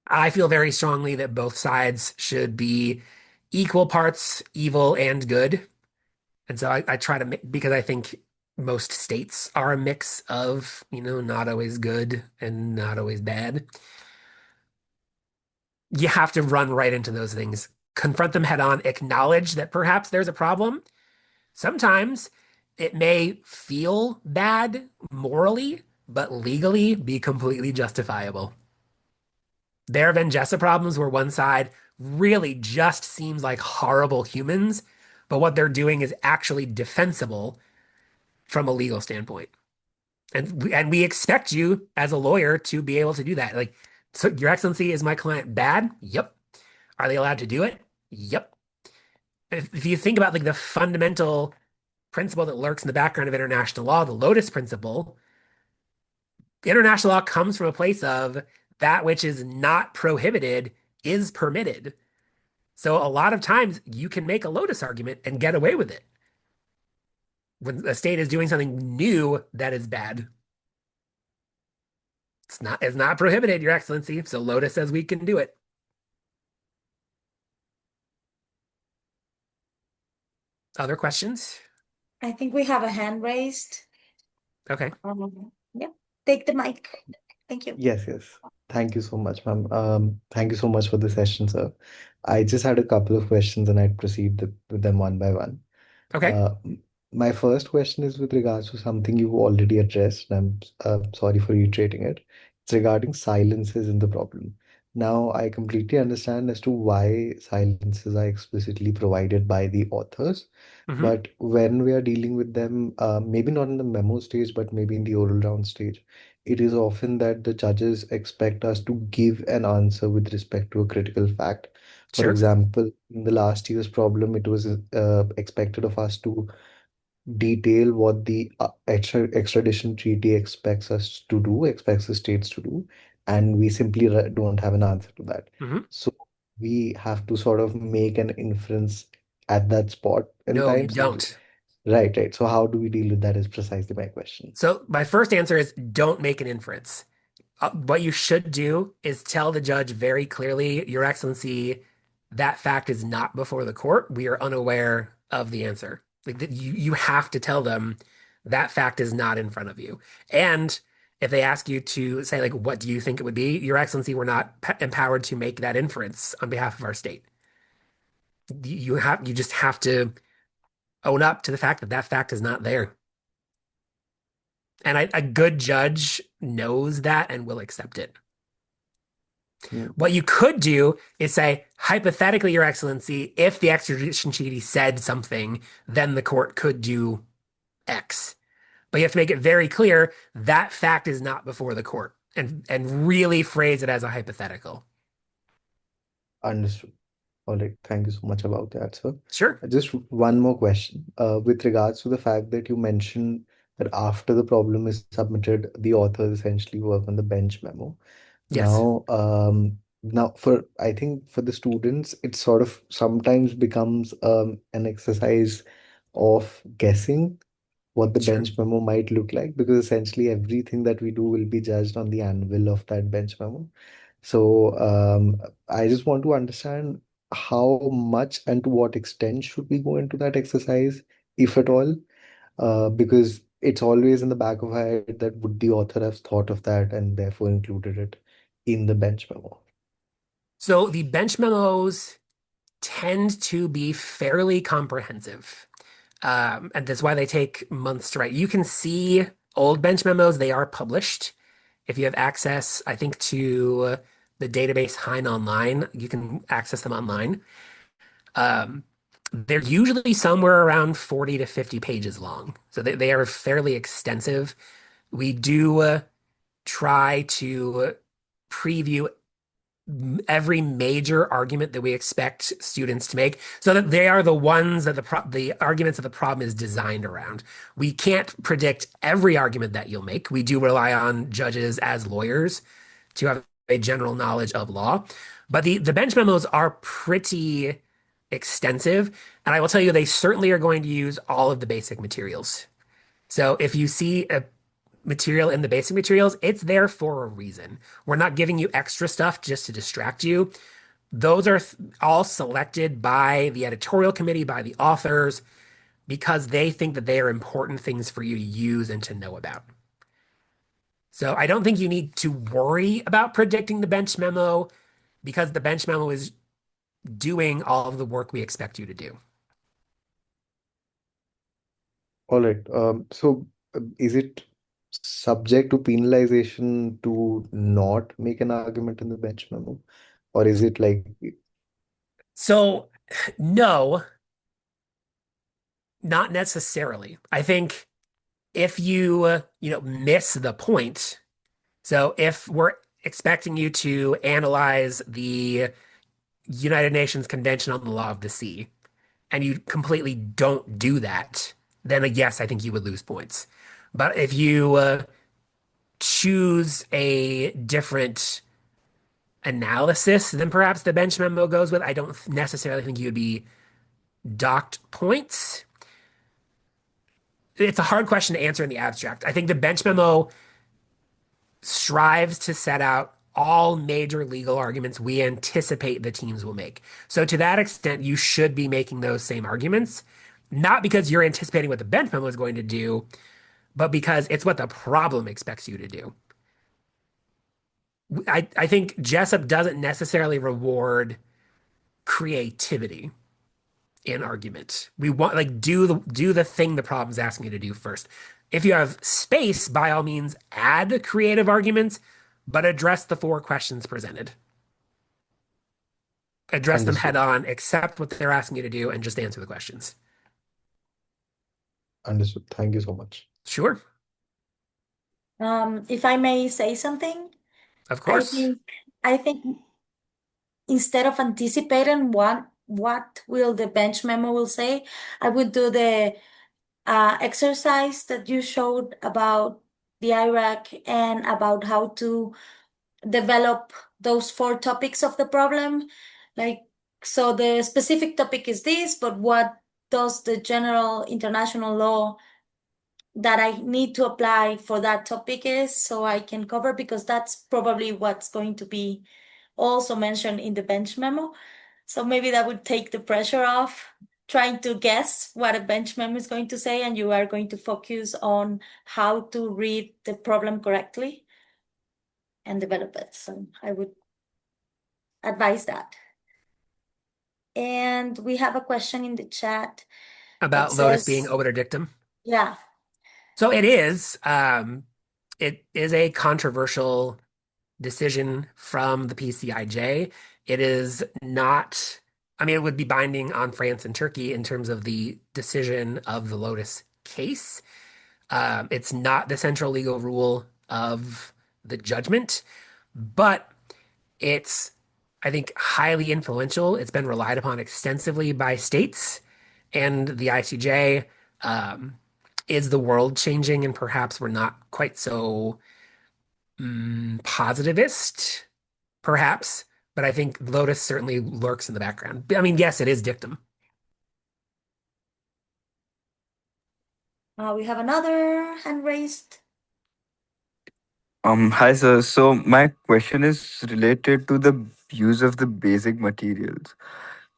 I feel very strongly that both sides should be equal parts evil and good. And so I try to make, because I think most states are a mix of, not always good and not always bad. You have to run right into those things, confront them head on, acknowledge that perhaps there's a problem. Sometimes it may feel bad morally, but legally be completely justifiable. There have been Jessup problems where one side really just seems like horrible humans, but what they're doing is actually defensible from a legal standpoint. And we expect you as a lawyer to be able to do that. Like, so Your Excellency, is my client bad? Yep. Are they allowed to do it? Yep. If you think about like the fundamental principle that lurks in the background of international law, the Lotus principle, international law comes from a place of that which is not prohibited is permitted. So a lot of times you can make a lotus argument and get away with it when the state is doing something new that is bad. It's not prohibited, Your Excellency. So Lotus says we can do it. Other questions? I think we have a hand raised. Okay. Yeah, take the mic. Thank you. Yes, yes. Thank you so much, ma'am. Thank you so much for the session, sir. I just had a couple of questions and I'd proceed with them one by one. Okay. Uh, my first question is with regards to something you've already addressed, and I'm sorry for reiterating it. It's regarding silences in the problem. Now, I completely understand as to why silences are explicitly provided by the authors, Hmm. but when we are dealing with them, maybe not in the memo stage, but maybe in the oral round stage, it is often that the judges expect us to give an answer with respect to a critical fact. For Sure. example, in the last year's problem, it was expected of us to detail what the extradition treaty expects us to do, expects the states to do, and we simply don't have an answer to that. Hmm. So we have to sort of make an inference at that spot in No, you time. So, don't. right, right. So how do we deal with that is precisely my question. So my first answer is don't make an inference. What you should do is tell the judge very clearly, Your Excellency, that fact is not before the court. We are unaware of the answer. Like you have to tell them that fact is not in front of you. And if they ask you to say, like, what do you think it would be? Your Excellency, we're not empowered to make that inference on behalf of our state. You just have to own up to the fact that that fact is not there. And a good judge knows that and will accept it. Mm, What you could do is say, hypothetically, Your Excellency, if the extradition treaty said something, then the court could do X. But you have to make it very clear that fact is not before the court and really phrase it as a hypothetical. understood. All right, thank you so much about that, sir. Sure. Just one more question. With regards to the fact that you mentioned that after the problem is submitted, the authors essentially work on the bench memo. Yes. Now for I think for the students, it sort of sometimes becomes an exercise of guessing what the Sure. bench memo might look like, because essentially everything that we do will be judged on the anvil of that bench memo. So I just want to understand how much and to what extent should we go into that exercise, if at all, because it's always in the back of our head that would the author have thought of that and therefore included it in the bench memo. So the bench memos tend to be fairly comprehensive. And that's why they take months to write. You can see old bench memos, they are published. If you have access, I think, to the database Hein Online, you can access them online. Um, they're usually somewhere around 40 to 50 pages long. So they are fairly extensive. We do try to preview every major argument that we expect students to make so that they are the ones that the arguments of the problem is designed around. We can't predict every argument that you'll make. We do rely on judges as lawyers to have a general knowledge of law, but the bench memos are pretty extensive, and I will tell you they certainly are going to use all of the basic materials. So if you see a material in the basic materials, it's there for a reason. We're not giving you extra stuff just to distract you. Those are all selected by the editorial committee, by the authors, because they think that they are important things for you to use and to know about. So I don't think you need to worry about predicting the bench memo because the bench memo is doing all of the work we expect you to do. All right. Is it subject to penalization to not make an argument in the bench memo? Or is it like, So, no, not necessarily. I think if you miss the point, so if we're expecting you to analyze the United Nations Convention on the Law of the Sea and you completely don't do that, then yes, I think you would lose points. But if you choose a different analysis than perhaps the bench memo goes with. I don't necessarily think you would be docked points. It's a hard question to answer in the abstract. I think the bench memo strives to set out all major legal arguments we anticipate the teams will make. So to that extent, you should be making those same arguments, not because you're anticipating what the bench memo is going to do, but because it's what the problem expects you to do. I think Jessup doesn't necessarily reward creativity in argument. We want like do the thing the problem's asking you to do first. If you have space, by all means, add creative arguments, but address the four questions presented. Address them head Understood. on, accept what they're asking you to do, and just answer the questions. Understood. Thank you so much. Sure, If I may say something, of I course. think I think instead of anticipating what will the bench memo will say, I would do the exercise that you showed about the Iraq and about how to develop those four topics of the problem. Like, so the specific topic is this, but what does the general international law that I need to apply for that topic is so I can cover because that's probably what's going to be also mentioned in the bench memo. So maybe that would take the pressure off trying to guess what a bench memo is going to say, and you are going to focus on how to read the problem correctly and develop it. So I would advise that. And we have a question in the chat that About Lotus being says, obiter dictum. yeah, So it is. It is a controversial decision from the PCIJ. It is not, I mean, it would be binding on France and Turkey in terms of the decision of the Lotus case. It's not the central legal rule of the judgment, but it's, I think, highly influential. It's been relied upon extensively by states, and the ICJ is the world changing, and perhaps we're not quite so positivist, perhaps, but I think Lotus certainly lurks in the background. I mean, yes, it is dictum. we have another hand raised. Hi, sir. So my question is related to the use of the basic materials.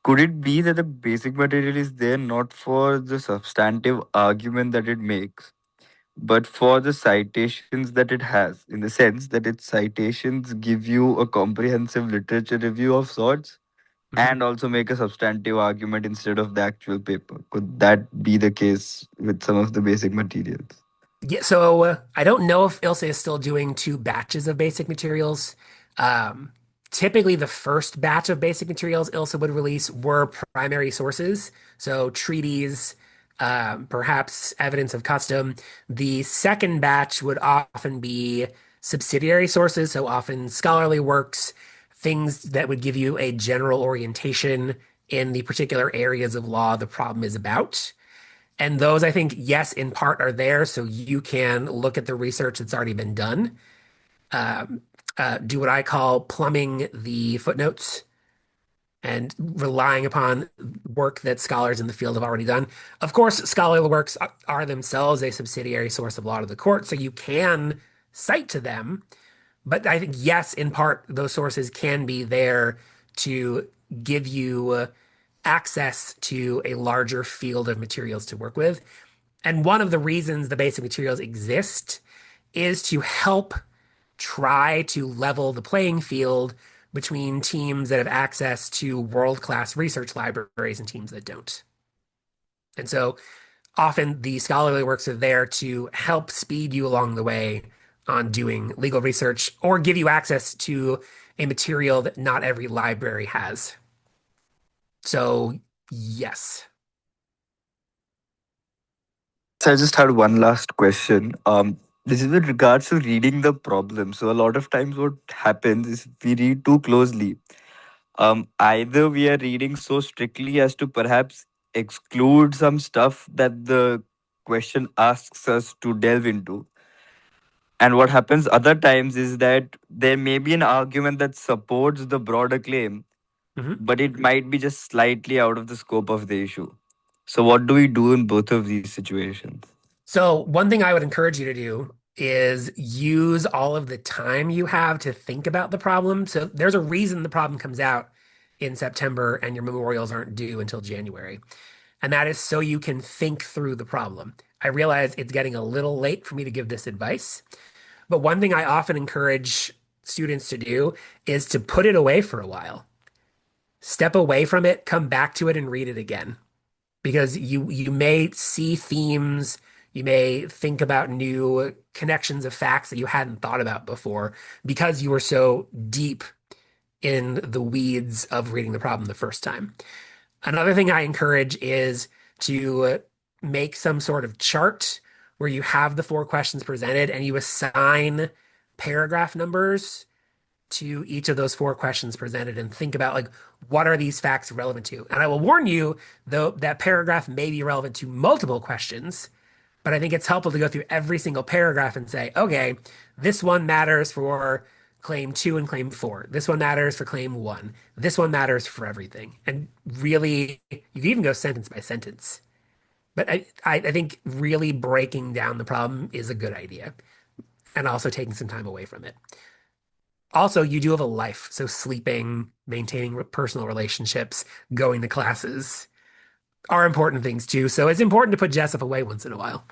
Could it be that the basic material is there not for the substantive argument that it makes, but for the citations that it has, in the sense that its citations give you a comprehensive literature review of sorts Mhm. and also make a substantive argument instead of the actual paper? Could that be the case with some of the basic materials? Yeah, so I don't know if Ilse is still doing two batches of basic materials. Um, Typically, the first batch of basic materials Ilse would release were primary sources, so treaties, perhaps evidence of custom. The second batch would often be subsidiary sources, so often scholarly works, things that would give you a general orientation in the particular areas of law the problem is about. And those, I think, yes, in part are there so you can look at the research that's already been done, um, do what I call plumbing the footnotes and relying upon work that scholars in the field have already done. Of course, scholarly works are themselves a subsidiary source of law to the court, so you can cite to them. But I think, yes, in part, those sources can be there to give you access to a larger field of materials to work with. And one of the reasons the basic materials exist is to help try to level the playing field between teams that have access to world-class research libraries and teams that don't. And so often the scholarly works are there to help speed you along the way on doing legal research or give you access to a material that not every library has. So, yes. So I just had one last question. This is with regards to reading the problem. So a lot of times what happens is we read too closely. Either we are reading so strictly as to perhaps exclude some stuff that the question asks us to delve into, And what happens other times is that there may be an argument that supports the broader claim, Mhm. but it might be just slightly out of the scope of the issue. So, what do we do in both of these situations? So one thing I would encourage you to do is use all of the time you have to think about the problem. So there's a reason the problem comes out in September and your memorials aren't due until January. And that is so you can think through the problem. I realize it's getting a little late for me to give this advice, but one thing I often encourage students to do is to put it away for a while. Step away from it, come back to it and read it again because you may see themes, you may think about new connections of facts that you hadn't thought about before because you were so deep in the weeds of reading the problem the first time. Another thing I encourage is to make some sort of chart where you have the four questions presented and you assign paragraph numbers to each of those four questions presented and think about like what are these facts relevant to? And I will warn you, though, that paragraph may be relevant to multiple questions, but I think it's helpful to go through every single paragraph and say, okay, this one matters for claim two and claim four. This one matters for claim one. This one matters for everything. And really, you can even go sentence by sentence. But I think really breaking down the problem is a good idea and also taking some time away from it. Also, you do have a life, so sleeping, maintaining personal relationships, going to classes are important things too. So it's important to put Jessup away once in a while.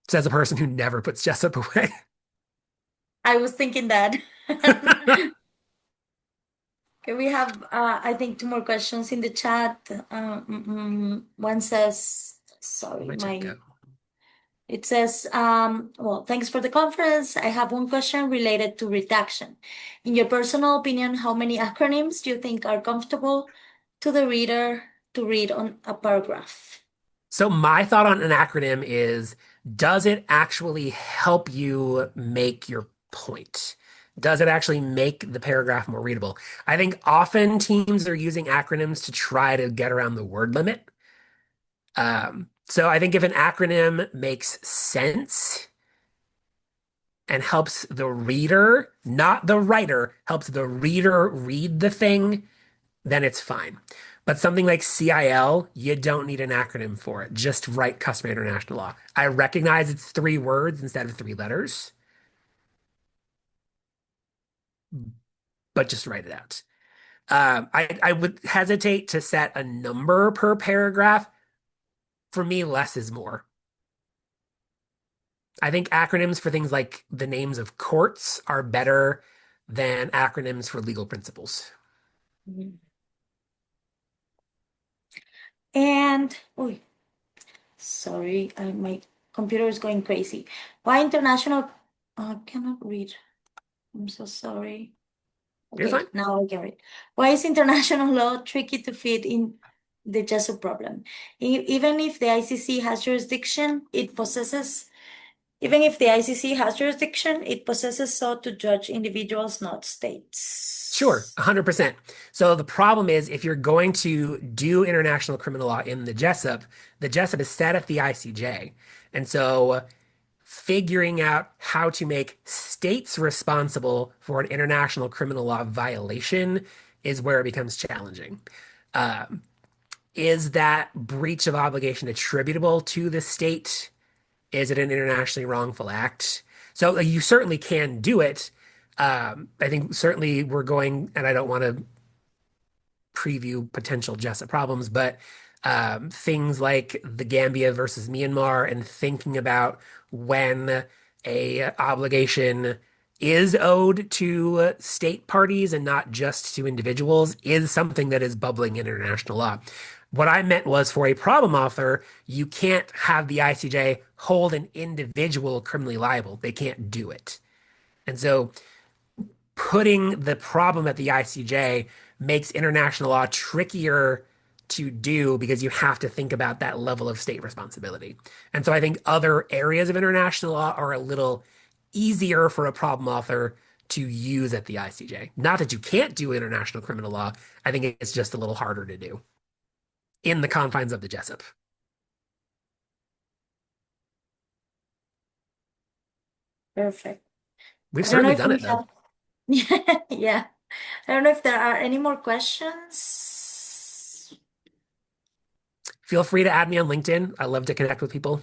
Says a person who never puts Jessup away. I was thinking that. Okay, we have, I think, two more questions in the chat. One says, sorry, Let it go. it says, well, thanks for the conference. I have one question related to redaction. In your personal opinion, how many acronyms do you think are comfortable to the reader to read on a paragraph? So my thought on an acronym is, does it actually help you make your point? Does it actually make the paragraph more readable? I think often teams are using acronyms to try to get around the word limit. So I think if an acronym makes sense and helps the reader, not the writer, helps the reader read the thing, then it's fine. But something like CIL, you don't need an acronym for it. Just write customary international law. I recognize it's three words instead of three letters, but just write it out. I would hesitate to set a number per paragraph. For me, less is more. I think acronyms for things like the names of courts are better than acronyms for legal principles. Mhm. And, oh, sorry, my computer is going crazy. Why international? I cannot read. I'm so sorry. You're fine. Okay, now I can read. Why is international law tricky to fit in the Jessup problem? Even if the ICC has jurisdiction, it possesses, even if the ICC has jurisdiction, it possesses so to judge individuals, not Sure, states. 100%. So the problem is if you're going to do international criminal law in the Jessup is set at the ICJ. And so figuring out how to make states responsible for an international criminal law violation is where it becomes challenging. Um, is that breach of obligation attributable to the state? Is it an internationally wrongful act? So you certainly can do it. I think certainly we're going, and I don't want to preview potential Jessup problems, but things like the Gambia versus Myanmar and thinking about when a obligation is owed to state parties and not just to individuals is something that is bubbling in international law. What I meant was for a problem author, you can't have the ICJ hold an individual criminally liable. They can't do it. And so putting the problem at the ICJ makes international law trickier to do because you have to think about that level of state responsibility. And so I think other areas of international law are a little easier for a problem author to use at the ICJ. Not that you can't do international criminal law, I think it's just a little harder to do in the confines of the Jessup. Perfect. We've I don't know certainly if done we it though. have, yeah. I don't know if there are any more questions. Feel free to add me on LinkedIn. I love to connect with people.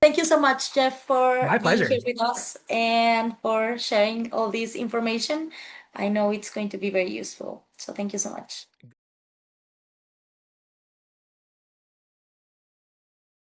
Thank you so much, Jeff, for My being pleasure. here with us and for sharing all this information. I know it's going to be very useful. So thank you so much.